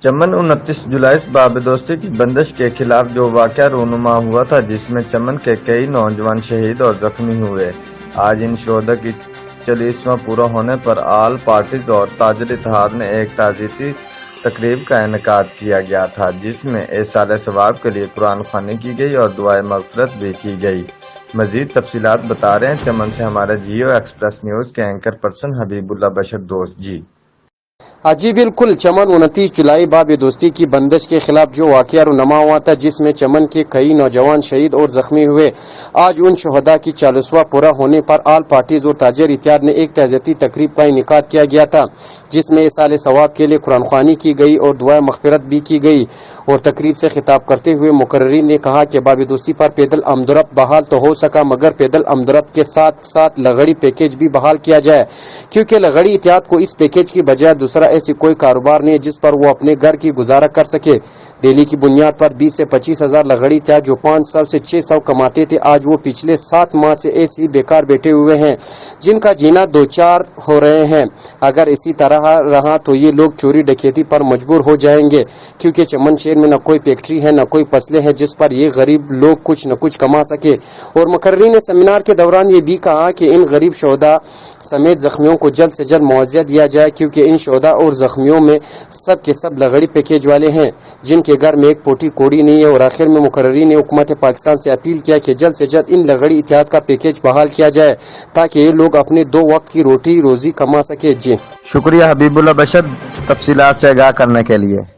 چمن 29 جولائی باب دوستی کی بندش کے خلاف جو واقعہ رونما ہوا تھا، جس میں چمن کے کئی نوجوان شہید اور زخمی ہوئے، آج ان شہداء کی 40واں پورا ہونے پر آل پارٹیز اور تاجر اتحاد نے ایک تعزیتی تقریب کا انعقاد کیا گیا تھا، جس میں ایصال ثواب کے لیے قرآن خوانی کی گئی اور دعائے مغفرت بھی کی گئی۔ مزید تفصیلات بتا رہے ہیں چمن سے ہمارے جیو ایکسپریس نیوز کے اینکر پرسن حبیب اللہ بشر دوست جی۔ جی بالکل، چمن 29 جولائی باب دوستی کی بندش کے خلاف جو واقعہ رونما ہوا تھا، جس میں چمن کے کئی نوجوان شہید اور زخمی ہوئے، آج ان شہداء کی 40واں پورا ہونے پر آل پارٹیز اور تاجر اتحاد نے ایک تعزیتی تقریب کا انعقاد کیا گیا تھا، جس میں ایصال ثواب کے لیے قرآن خوانی کی گئی اور دعائے مغفرت بھی کی گئی۔ اور تقریب سے خطاب کرتے ہوئے مقررین نے کہا کہ باب دوستی پر پیدل آمدورفت بحال تو ہو سکا، مگر پیدل آمدورفت کے ساتھ ساتھ لغڑی پیکیج بھی بحال کیا جائے، کیونکہ لغڑی اتحاد کو اس پیکیج کی بجائے دوسرا ایسی کوئی کاروبار نہیں ہے جس پر وہ اپنے گھر کی گزارا کر سکے۔ ڈیلی کی بنیاد پر 20 سے 25 ہزار لغڑی تھا، جو 500 سے 600 کماتے تھے، آج وہ پچھلے 7 ماہ سے ایسے ہی بیکار بیٹھے ہوئے ہیں، جن کا جینا دو چار ہو رہے ہیں۔ اگر اسی طرح رہا تو یہ لوگ چوری ڈکیتی پر مجبور ہو جائیں گے، کیونکہ چمن شہر میں نہ کوئی فیکٹری ہے، نہ کوئی فصلیں ہیں جس پر یہ غریب لوگ کچھ نہ کچھ کما سکے۔ اور مقررین نے سیمینار کے دوران یہ بھی کہا کہ ان غریب شہداء سمیت زخمیوں کو جلد سے جلد معاوضہ دیا جائے، کیونکہ ان شہداء اور زخمیوں میں سب کے سب لغڑی پیکیج والے ہیں، جن کے گھر میں ایک پوٹی کوڑی نہیں ہے۔ اور آخر میں مقررین نے حکومت پاکستان سے اپیل کیا کہ جلد سے جلد ان لغڑی اتحاد کا پیکیج بحال کیا جائے، تاکہ یہ لوگ اپنے 2 وقت کی روٹی روزی کما سکے۔ جی شکریہ حبیب اللہ بشر تفصیلات سے آگاہ کرنے کے لیے۔